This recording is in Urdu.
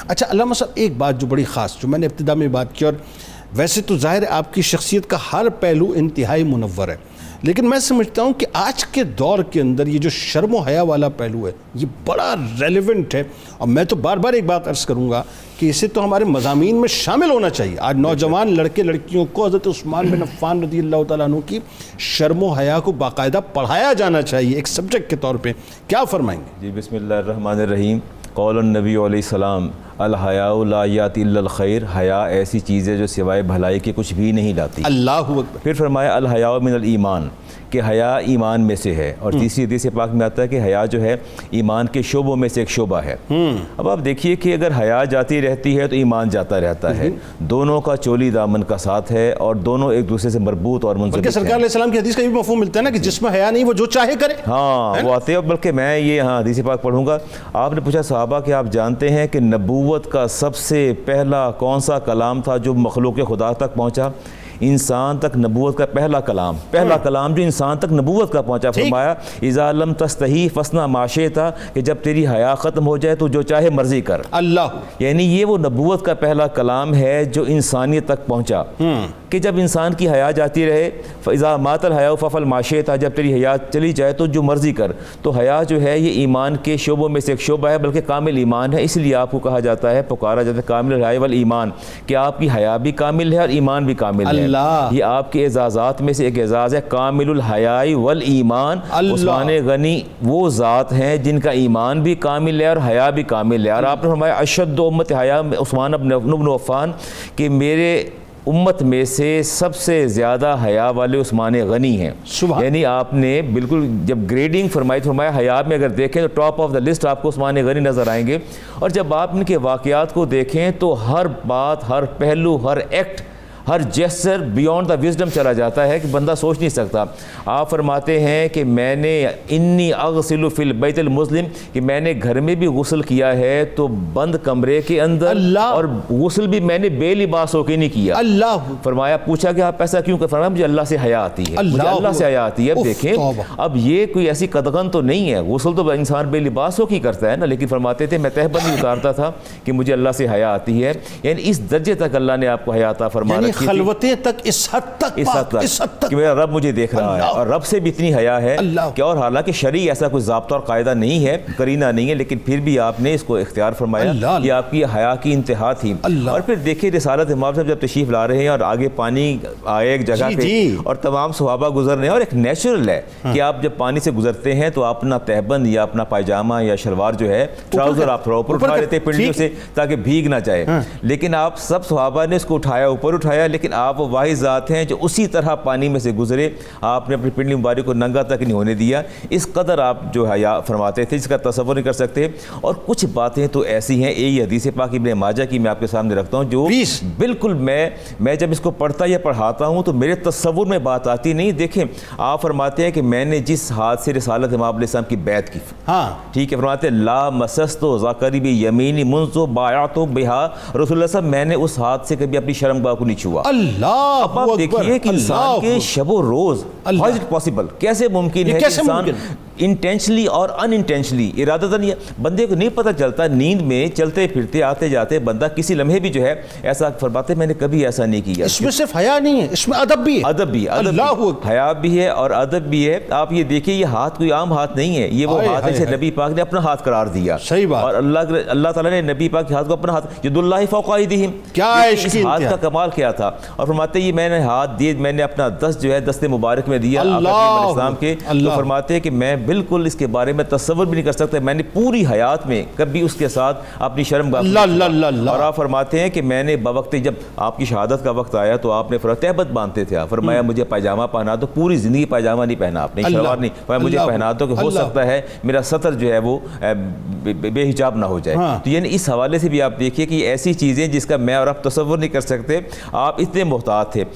اچھا علامہ صاحب، ایک بات جو بڑی خاص، جو میں نے ابتدا میں بات کی، اور ویسے تو ظاہر ہے آپ کی شخصیت کا ہر پہلو انتہائی منور ہے، لیکن میں سمجھتا ہوں کہ آج کے دور کے اندر یہ جو شرم و حیا والا پہلو ہے یہ بڑا ریلیونٹ ہے، اور میں تو بار بار ایک بات عرض کروں گا کہ اسے تو ہمارے مضامین میں شامل ہونا چاہیے۔ آج نوجوان لڑکے لڑکیوں کو حضرت عثمان بن عفان رضی اللہ تعالیٰ عنہ کی شرم و حیا کو باقاعدہ پڑھایا جانا چاہیے ایک سبجیکٹ کے طور پہ، کیا فرمائیں گے؟ جی بسم اللہ الرحمن الرحیم۔ قول النبی علیہ السلام الحیاء لا یاتی الا الخیر، حیا ایسی چیز ہے جو سوائے بھلائی کے کچھ بھی نہیں لاتی۔ اللہ اکبر۔ پھر فرمایا الحیاء من الایمان، کہ حیا ایمان میں سے ہے، اور تیسری حدیث پاک میں آتا ہے کہ حیا جو ہے ایمان کے شعبوں میں سے ایک شعبہ ہے۔ اب آپ دیکھیے کہ اگر حیا جاتی رہتی ہے تو ایمان جاتا رہتا ہے، دونوں کا چولی دامن کا ساتھ ہے اور دونوں ایک دوسرے سے مربوط اور منسلک ہیں۔ سرکار علیہ السلام کی حدیث کا یہ بھی مفہوم ملتا ہے نا کہ جس میں حیا نہیں وہ جو چاہے کرے۔ ہاں وہ آتے ہیں، بلکہ میں یہ حدیث پاک پڑھوں گا۔ آپ نے پوچھا صحابہ کہ آپ جانتے ہیں کہ نبوت کا سب سے پہلا کون سا کلام تھا جو مخلوق خدا تک پہنچا؟ انسان تک نبوت کا پہلا کلام جو انسان تک نبوت کا پہنچا، فرمایا اذا لم تستحی فاصنع ما شئت، کہ جب تیری حیا ختم ہو جائے تو جو چاہے مرضی کر۔ اللہ، یعنی یہ وہ نبوت کا پہلا کلام ہے جو انسانیت تک پہنچا، کہ جب انسان کی حیا جاتی رہے، فاذا مات الحیاء فافعل ما شئت، جب تیری حیا چلی جائے تو جو مرضی کر۔ تو حیا جو ہے یہ ایمان کے شعبوں میں سے ایک شعبہ ہے، بلکہ کامل ایمان ہے، اس لیے آپ کو کہا جاتا ہے، پکارا جاتا ہے کامل الحیاء والایمان، کہ آپ کی حیا بھی کامل ہے اور ایمان بھی کامل ہے۔ یہ آپ کے اعزازات میں سے ایک اعزاز ہے، کامل الحیاء والایمان۔ عثمان غنی وہ ذات ہیں جن کا ایمان بھی کامل ہے اور حیا بھی کامل ہے، اور آپ نے فرمایا اشد امت حیا عثمان بن عفان، کہ میرے امت میں سے سب سے زیادہ حیا والے عثمان غنی ہیں۔ یعنی آپ نے بالکل جب گریڈنگ فرمایا حیا میں اگر دیکھیں تو ٹاپ آف دا لسٹ آپ کو عثمان غنی نظر آئیں گے، اور جب آپ ان کے واقعات کو دیکھیں تو ہر بات، ہر پہلو، ہر ایکٹ، ہر جیسچر بیونڈ دا وزڈم چلا جاتا ہے کہ بندہ سوچ نہیں سکتا۔ آپ فرماتے ہیں کہ میں نے انی اغسل فی البیت المسلم، کہ میں نے گھر میں بھی غسل کیا ہے تو بند کمرے کے اندر، اور غسل بھی میں نے بے لباس ہو کے نہیں کیا۔ اللہ، فرمایا پوچھا کہ آپ ایسا کیوں؟ کہ فرمایا مجھے اللہ سے حیا آتی ہے، مجھے اللہ سے حیا آتی ہے۔ اب دیکھیں، اب یہ کوئی ایسی قدغن تو نہیں ہے، غسل تو انسان بے لباس ہو کے کرتا ہے نا، لیکن فرماتے تھے میں تہبند نہیں اتارتا تھا کہ مجھے اللہ سے حیا آتی ہے۔ یعنی اس درجے تک اللہ نے آپ کو حیا عطا فرما رکھی، خلوتیں تک اس حد تک کہ میرا رب مجھے دیکھ رہا ہے، اور رب سے بھی اتنی حیا ہے کہ، اور حالانکہ شرعی ایسا کوئی ضابطہ اور قاعدہ نہیں ہے، قرینہ نہیں ہے، لیکن پھر بھی آپ نے اس کو اختیار فرمایا، یہ آپ کی حیا کی انتہا تھی۔ اور پھر دیکھیں رسالت امام صاحب جب تشریف لا رہے ہیں اور آگے پانی آئے ایک جگہ پہ اور تمام صحابہ گزر رہے ہیں، اور ایک نیچرل ہے کہ آپ جب پانی سے گزرتے ہیں تو آپ اپنا تہبند یا اپنا پائجامہ یا شلوار جو ہے ٹراؤزر آپ تھوڑا اوپر اٹھا لیتے پنڈلیوں سے تاکہ بھیگ نہ جائے، لیکن آپ سب صحابہ نے اس کو اٹھایا، اوپر اٹھایا، لیکن آپ وہ واحد ذات ہیں جو اسی طرح پانی میں سے گزرے، آپ نے اپنی پنڈلی مبارک کو ننگا تک نہیں ہونے دیا۔ اس قدر آپ جو حیا فرماتے تھے جس کا تصور نہیں کر سکتے۔ اور کچھ باتیں تو ایسی ہیں، یہ حدیث پاک ابن ماجہ کی میں آپ کے سامنے رکھتا ہوں، جو بالکل میں جب اس کو پڑھتا یا پڑھاتا ہوں تو میرے تصور میں بات آتی نہیں۔ دیکھیں آپ فرماتے ہیں کہ میں نے جس ہاتھ سے رسالت امام علیہ السلام کی بیعت کی، ٹھیک ہے، فرماتے ہیں لا مسست ذکری بیمینی منذ بایعت بہا رسول اللہ صاحب، میں نے اس ہاتھ سے کبھی اپنی شرمگاہ کو نہیں چھوا۔ اب آپ دیکھیے کہ انسان کے شب و روز، how is it possible، کیسے ممکن ہے کہ انسان انٹینشنلی اور ان انٹینشنلی، ارادتاً، بندے کو نہیں پتہ چلتا، نیند میں چلتے پھرتے آتے جاتے بندہ کسی لمحے بھی جو ہے ایسا فرماتے میں نے کبھی ایسا نہیں کیا۔ اس میں صرف حیا نہیں ہے، اس میں ادب بھی ہے، حیا بھی ہے اور ادب بھی ہے۔ آپ یہ دیکھیں یہ ہاتھ کوئی عام ہاتھ نہیں ہے، یہ وہ ہاتھ ہے جسے نبی پاک نے اپنا ہاتھ قرار دیا، اور اللہ تعالیٰ نے نبی پاک کے ہاتھ کو اپنا ہاتھ، ید اللہ فوق ایدیہم، کیا اس ہاتھ کا کمال کیا تھا۔ اور فرماتے ہیں یہ میں نے ہاتھ دیے، میں نے اپنا دست جو ہے دست مبارک میں دیا آقا علیہ السلام کے، تو فرماتے ہیں کہ میں بالکل اس کے بارے میں تصور بھی نہیں کر سکتا، میں نے پوری حیات میں کبھی اس کے ساتھ اپنی شرمگاہ، اور آپ فرماتے ہیں کہ میں نے بوقت جب آپ کی شہادت کا وقت آیا تو آپ نے تہبند باندھتے تھے، فرمایا مجھے پائجامہ پہنا دو، پوری زندگی پائجامہ نہیں پہنا آپ نے، شلوار نہیں، فرمایا مجھے پہنا دو کہ ہو سکتا ہے میرا سطر جو ہے وہ بے حجاب نہ ہو جائے۔ تو یعنی اس حوالے سے بھی آپ دیکھیے کہ ایسی چیزیں جس کا میں اور آپ تصور نہیں کر سکتے، آپ اتنے محتاط تھے۔